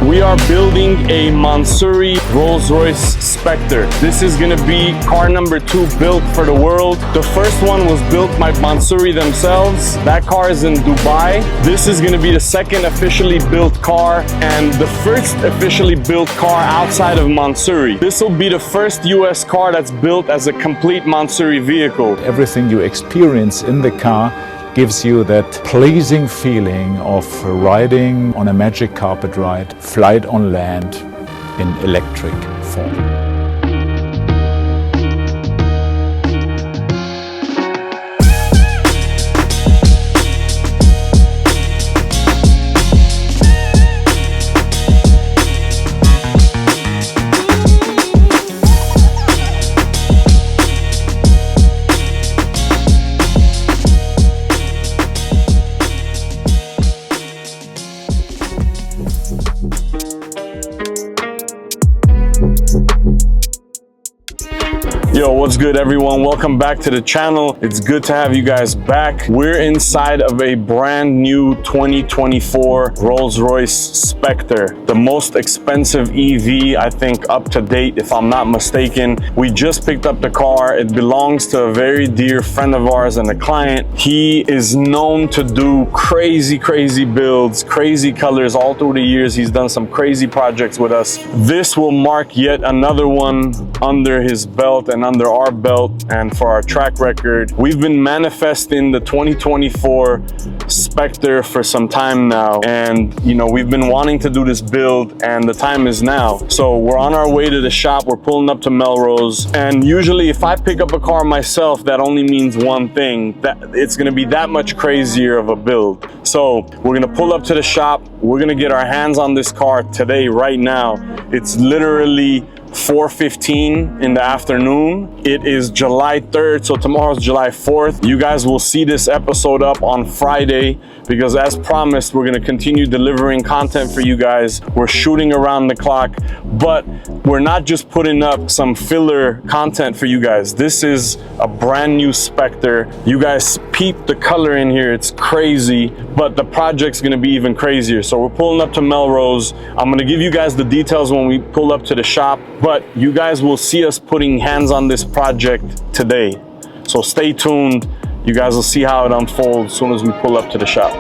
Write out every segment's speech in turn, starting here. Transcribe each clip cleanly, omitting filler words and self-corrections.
We are building a Mansory Rolls Royce Spectre. This is gonna be car number 2 built for the world. The first one was built by Mansory themselves. That car is in Dubai. This is gonna be the second officially built car and the first officially built car outside of Mansory. This will be the first US car that's built as a complete Mansory vehicle. Everything you experience in the car gives you that pleasing feeling of riding on a magic carpet ride, flight on land in electric form. Yo, what's good everyone? Welcome back to the channel. It's good to have you guys back. We're inside of a brand new 2024 Rolls Royce Spectre, the most expensive EV, I think, up to date, if I'm not mistaken. We just picked up the car. It belongs to a very dear friend of ours and a client. He is known to do crazy builds, crazy colors all through the years. He's done some crazy projects with us. This will mark yet another one under his belt and under our belt, and for our track record. We've been manifesting the 2024 Spectre for some time now, and you know, we've been wanting to do this build and the time is now. So we're on our way to the shop. We're pulling up to Melrose, and usually if I pick up a car myself, that only means one thing, that it's going to be that much crazier of a build. So we're going to pull up to the shop. We're going to get our hands on this car today, right now. It's literally 4:15 in the afternoon. It is July 3rd, so tomorrow's July 4th. You guys will see this episode up on Friday because, as promised, we're going to continue delivering content for you guys. We're shooting around the clock, but we're not just putting up some filler content for you guys. This is a brand new Spectre. You guys peep the color in here. It's crazy, but the project's going to be even crazier. So we're pulling up to Melrose. I'm going to give you guys the details when we pull up to the shop, but you guys will see us putting hands on this project today. So stay tuned. You guys will see how it unfolds as soon as we pull up to the shop.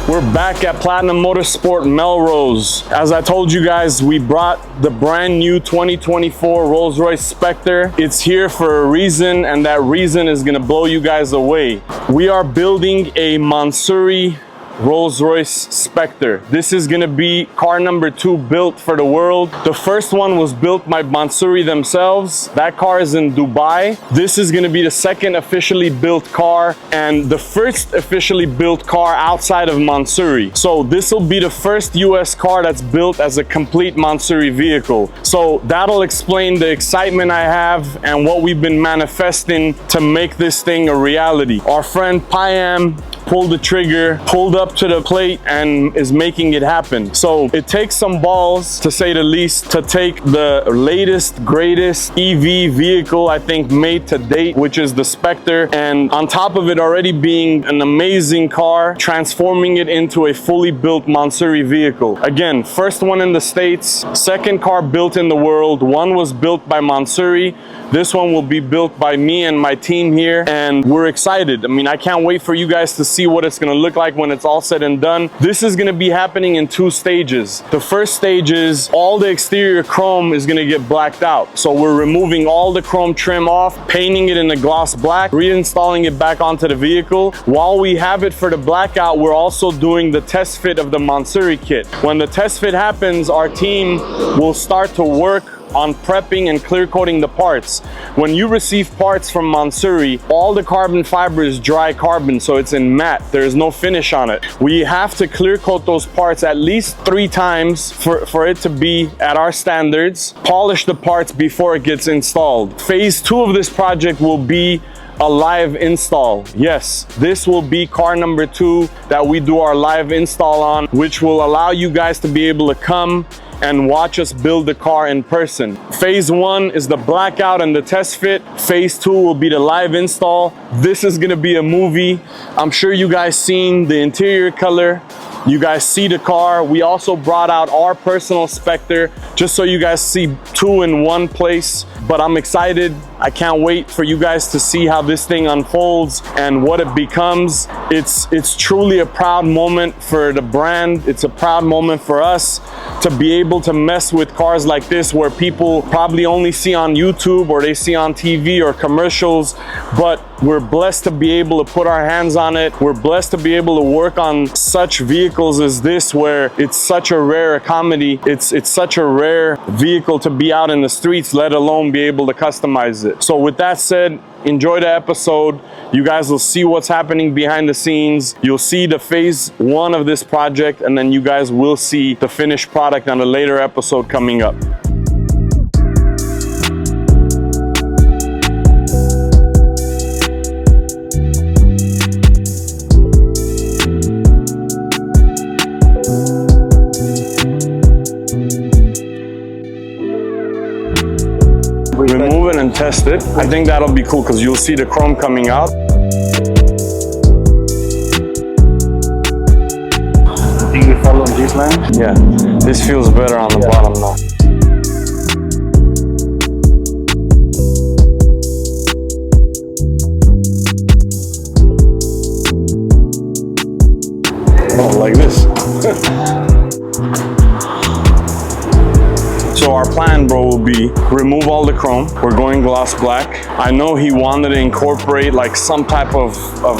We're back at Platinum Motorsport Melrose. As I told you guys, we brought the brand new 2024 Rolls Royce Spectre. It's here for a reason, and that reason is gonna blow you guys away. We are building a Mansory Rolls Royce Spectre. This is gonna be car number 2 built for the world. The first one was built by Mansory themselves. That car is in Dubai. This is gonna be the second officially built car and the first officially built car outside of Mansory. So this will be the first US car that's built as a complete Mansory vehicle. So that'll explain the excitement I have and what we've been manifesting to make this thing a reality. Our friend Payam pulled the trigger, pulled up to the plate, and is making it happen. So it takes some balls, to say the least, to take the latest, greatest EV vehicle I think made to date, which is the Spectre, and on top of it already being an amazing car, transforming it into a fully built Mansory vehicle. Again, first one in the States, second car built in the world. One was built by Mansory. This one will be built by me and my team here, and we're excited. I mean, I can't wait for you guys to see what it's gonna look like when it's all said and done. This is gonna be happening in 2 stages. The first stage is all the exterior chrome is gonna get blacked out. So we're removing all the chrome trim off, painting it in a gloss black, reinstalling it back onto the vehicle. While we have it for the blackout, we're also doing the test fit of the Mansory kit. When the test fit happens, our team will start to work on prepping and clear coating the parts. When you receive parts from Mansory, all the carbon fiber is dry carbon, so it's in matte. There's no finish on it. We have to clear coat those parts at least 3 times for it to be at our standards. Polish the parts before it gets installed. Phase 2 of this project will be a live install. Yes, this will be car number 2 that we do our live install on, which will allow you guys to be able to come and watch us build the car in person. Phase 1 is the blackout and the test fit. Phase 2 will be the live install. This is gonna be a movie. I'm sure you guys seen the interior color. You guys see the car. We also brought out our personal Spectre just so you guys see 2 in one place. But I'm excited. I can't wait for you guys to see how this thing unfolds and what it becomes. It's truly a proud moment for the brand. It's a proud moment for us to be able to mess with cars like this where people probably only see on YouTube or they see on TV or commercials, but we're blessed to be able to put our hands on it. We're blessed to be able to work on such vehicles as this where it's such a rare commodity. It's such a rare vehicle to be out in the streets, let alone be able to customize it. So with that said, enjoy the episode. You guys will see what's happening behind the scenes. You'll see the phase 1 of this project, and then you guys will see the finished product on a later episode coming up. Remove it and test it. I think that'll be cool because you'll see the chrome coming out. I think we follow this line. Yeah, this feels better on the bottom now. Oh, like this. So our plan, bro, will be remove all the chrome. We're going gloss black. I know he wanted to incorporate like some type of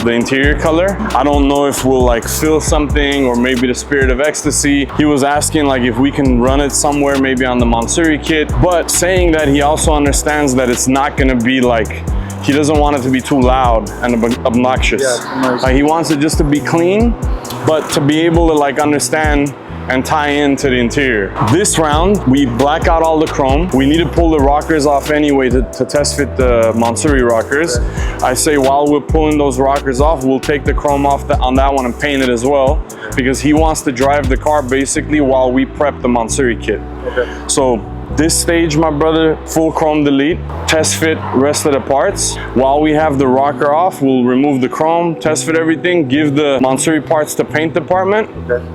the interior color. I don't know if we'll like fill something or maybe the Spirit of Ecstasy. He was asking like if we can run it somewhere, maybe on the Mansory kit, but saying that he also understands that it's not gonna be like, he doesn't want it to be too loud and obnoxious. Yeah, he wants it just to be clean, but to be able to like understand and tie into the interior. This round, we black out all the chrome. We need to pull the rockers off anyway to test fit the Mansory rockers. I say while we're pulling those rockers off, we'll take the chrome off on that one and paint it as well, because he wants to drive the car basically while we prep the Mansory kit. Okay. So this stage, my brother, full chrome delete, test fit rest of the parts. While we have the rocker off, we'll remove the chrome, test fit everything, give the Mansory parts to paint department,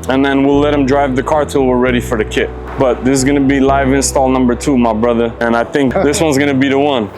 and then we'll let him drive the car till we're ready for the kit. But this is gonna be live install number 2, my brother, and I think this one's gonna be the one.